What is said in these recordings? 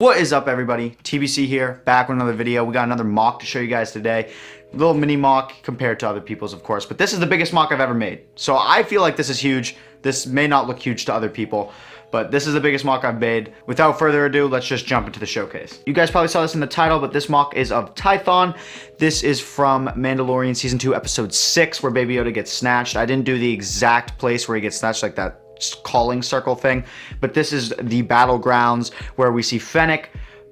What is up, everybody? TBC here, back with another video. We got another mock to show you guys today. A little mini mock compared to other people's, of course, but this is the biggest mock I've ever made. So I feel like this is huge. This may not look huge to other people, but this is the biggest mock I've made. Without further ado, let's just jump into the showcase. You guys probably saw this in the title, but this mock is of Tython. This is from Mandalorian Season 2, Episode 6, where Baby Yoda gets snatched. I didn't do the exact place where he gets snatched, like that calling circle thing, but this is the battlegrounds where we see Fennec,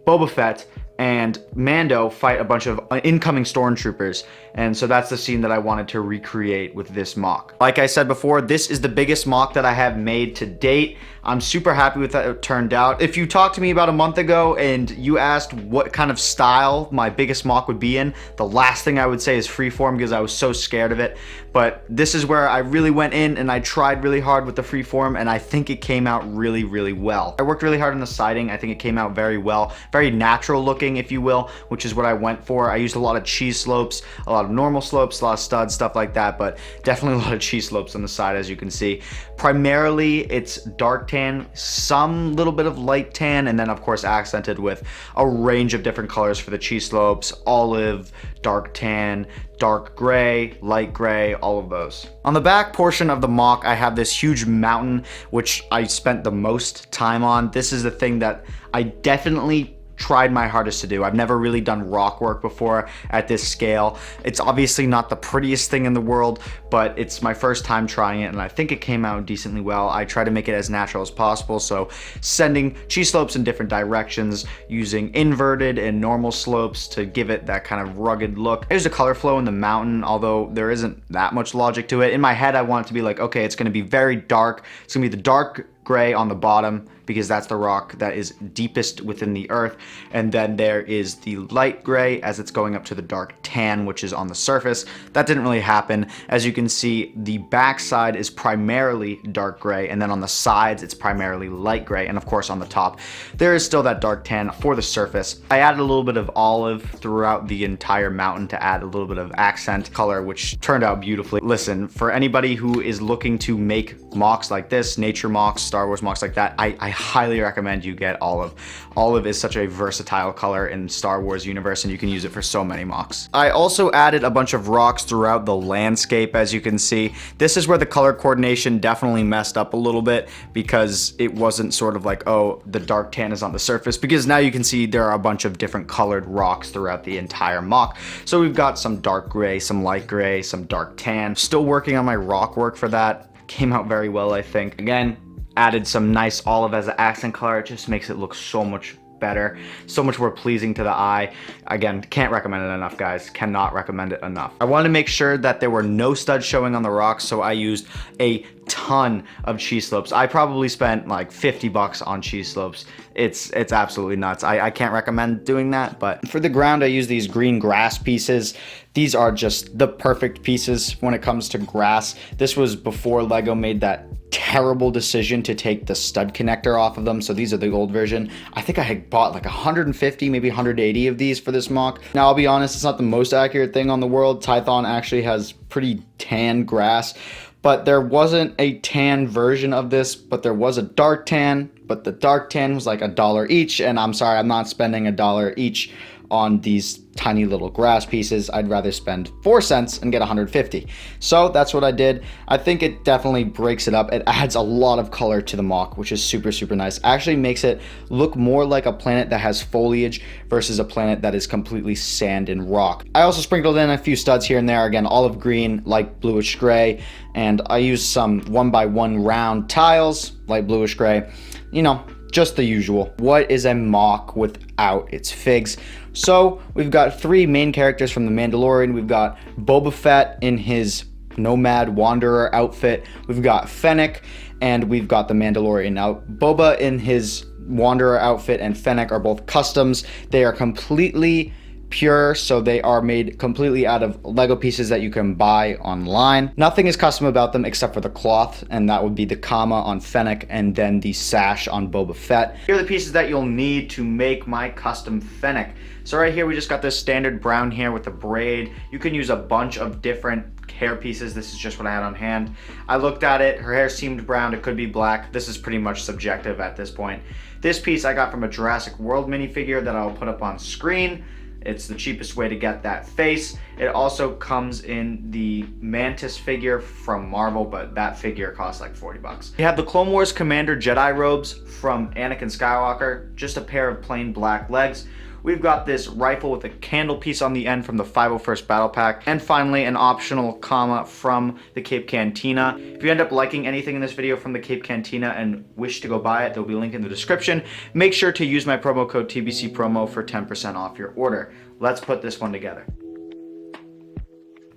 Boba Fett, and Mando fight a bunch of incoming stormtroopers, and so that's the scene that I wanted to recreate with this mock. Like I said before, this is the biggest mock that I have made to date. I'm super happy with how it turned out. If you talked to me about a month ago and you asked what kind of style my biggest mock would be in, the last thing I would say is freeform because I was so scared of it. But this is where I really went in and I tried really hard with the freeform, and I think it came out really, really well. I worked really hard on the siding. I think it came out very well. Very natural looking, if you will, which is what I went for. I used a lot of cheese slopes, a lot of normal slopes, a lot of studs, stuff like that, but definitely a lot of cheese slopes on the side, as you can see. Primarily, it's dark tan, some little bit of light tan, and then of course accented with a range of different colors for the cheese slopes: olive, dark tan, dark gray, light gray, all of those. On the back portion of the mock, I have this huge mountain, which I spent the most time on. This is the thing that I definitely tried my hardest to do. I've never really done rock work before at this scale. It's obviously not the prettiest thing in the world, but it's my first time trying it, and I think it came out decently well. I try to make it as natural as possible, so sending cheese slopes in different directions, using inverted and normal slopes to give it that kind of rugged look. There's a color flow in the mountain, although there isn't that much logic to it. In my head, I want it to be like, okay, it's gonna be very dark. It's gonna be the dark gray on the bottom because that's the rock that is deepest within the earth, and then there is the light gray as it's going up to the dark tan, which is on the surface. That didn't really happen. As you can see, the back side is primarily dark gray, and then on the sides it's primarily light gray, and of course on the top there is still that dark tan for the surface. I added a little bit of olive throughout the entire mountain to add a little bit of accent color, which turned out beautifully. Listen, for anybody who is looking to make mocks like this, nature mocks, Star Wars mocks like that, I highly recommend you get olive. Olive is such a versatile color in Star Wars universe, and you can use it for so many mocks. I also added a bunch of rocks throughout the landscape, as you can see. This is where the color coordination definitely messed up a little bit, because it wasn't sort of like, oh, the dark tan is on the surface, because now you can see there are a bunch of different colored rocks throughout the entire mock. So we've got some dark gray, some light gray, some dark tan. Still working on my rock work for that. Came out very well, I think. Again, added some nice olive as an accent color. It just makes it look so much better, so much more pleasing to the eye. Again, can't recommend it enough, guys. Cannot recommend it enough. I wanted to make sure that there were no studs showing on the rocks, so I used a ton of cheese slopes. I probably spent like 50 bucks on cheese slopes. It's absolutely nuts. I can't recommend doing that, but for the ground, I use these green grass pieces. These are just the perfect pieces when it comes to grass. This was before Lego made that terrible decision to take the stud connector off of them, so these are the old version. I think I had bought like 150, maybe 180 of these for this mock. Now, I'll be honest, it's not the most accurate thing on the world. Tython actually has pretty tan grass, but there wasn't a tan version of this, but there was a dark tan, but the dark tan was like $1 each, and I'm sorry, I'm not spending $1 each on these tiny little grass pieces. I'd rather spend 4 cents and get 150. So that's what I did. I think it definitely breaks it up. It adds a lot of color to the mock, which is super, super nice. Actually makes it look more like a planet that has foliage versus a planet that is completely sand and rock. I also sprinkled in a few studs here and there. Again, olive green, light bluish gray, and I used some 1x1 round tiles, light bluish gray. You know, just the usual. What is a mock without its figs? So we've got 3 main characters from The Mandalorian. We've got Boba Fett in his nomad wanderer outfit. We've got Fennec, and we've got the Mandalorian. Now, Boba in his wanderer outfit and Fennec are both customs. They are completely pure, so they are made completely out of Lego pieces that you can buy online. Nothing is custom about them except for the cloth, and that would be the comma on Fennec and then the sash on Boba Fett. Here are the pieces that you'll need to make my custom Fennec. So right here we just got this standard brown hair with a braid. You can use a bunch of different hair pieces. This is just what I had on hand. I looked at it, her hair seemed brown, it could be black. This is pretty much subjective at this point. This piece I got from a Jurassic World minifigure that I'll put up on screen. It's the cheapest way to get that face. It also comes in the Mantis figure from Marvel, but that figure costs like 40 bucks. We have the Clone Wars Commander Jedi robes from Anakin Skywalker, just a pair of plain black legs. We've got this rifle with a candle piece on the end from the 501st Battle Pack. And finally, an optional comma from the Cape Cantina. If you end up liking anything in this video from the Cape Cantina and wish to go buy it, there'll be a link in the description. Make sure to use my promo code TBCPromo for 10% off your order. Let's put this one together.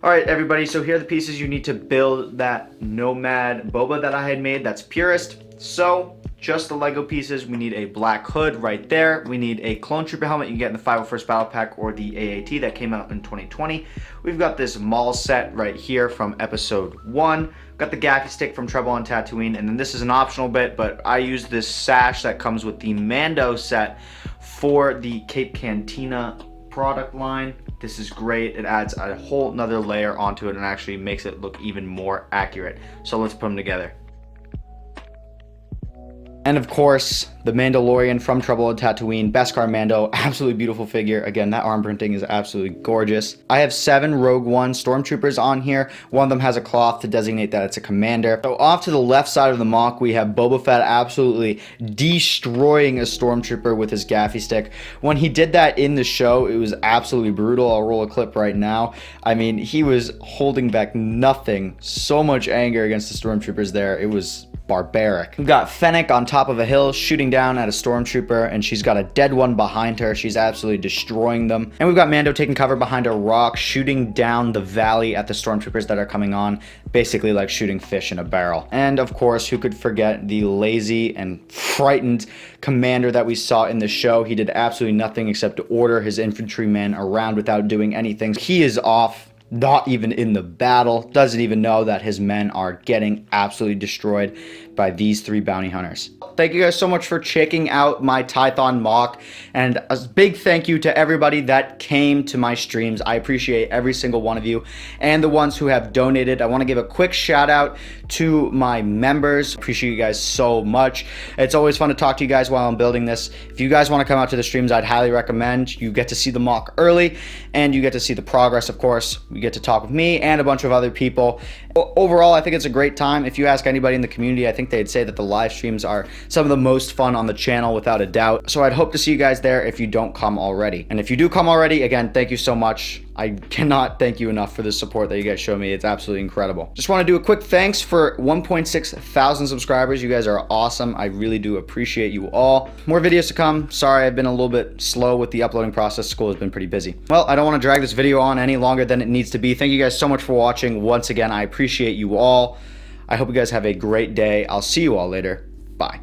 Alright everybody, so here are the pieces you need to build that Nomad Boba that I had made that's purest. So, just the Lego pieces. We need a black hood right there. We need a Clone Trooper helmet you can get in the 501st Battle Pack or the AAT that came out in 2020. We've got this Maul set right here from episode 1. We've got the Gaffy stick from Trouble on Tatooine, and then this is an optional bit, but I used this sash that comes with the Mando set for the Cape Cantina product line. This is great. It adds a whole nother layer onto it and actually makes it look even more accurate. So let's put them together. And of course, the Mandalorian from Trouble on Tatooine, Beskar Mando, absolutely beautiful figure. Again, that arm printing is absolutely gorgeous. I have 7 Rogue One Stormtroopers on here. One of them has a cloth to designate that it's a commander. So off to the left side of the MOC, we have Boba Fett absolutely destroying a Stormtrooper with his gaffy stick. When he did that in the show, it was absolutely brutal. I'll roll a clip right now. I mean, he was holding back nothing. So much anger against the Stormtroopers there. It was barbaric. We've got Fennec on top of a hill shooting down at a stormtrooper, and she's got a dead one behind her. She's absolutely destroying them. And we've got Mando taking cover behind a rock, shooting down the valley at the stormtroopers that are coming on, basically like shooting fish in a barrel. And of course, who could forget the lazy and frightened commander that we saw in the show? He did absolutely nothing except to order his infantrymen around without doing anything. He is off, not even in the battle, doesn't even know that his men are getting absolutely destroyed by these 3 bounty hunters. Thank you guys so much for checking out my Tython MOC, and a big thank you to everybody that came to my streams. I appreciate every single one of you and the ones who have donated. I want to give a quick shout out to my members. Appreciate you guys so much. It's always fun to talk to you guys while I'm building this. If you guys want to come out to the streams, I'd highly recommend. You get to see the MOC early, and you get to see the progress, of course. You get to talk with me and a bunch of other people. Overall, I think it's a great time. If you ask anybody in the community, I think they'd say that the live streams are some of the most fun on the channel without a doubt. So I'd hope to see you guys there if you don't come already. And if you do come already, again, thank you so much. I cannot thank you enough for the support that you guys show me. It's absolutely incredible. Just want to do a quick thanks for 1.6 thousand subscribers. You guys are awesome. I really do appreciate you all. More videos to come. Sorry, I've been a little bit slow with the uploading process. School has been pretty busy. Well, I don't want to drag this video on any longer than it needs to be. Thank you guys so much for watching. Once again, I appreciate you all. I hope you guys have a great day. I'll see you all later. Bye.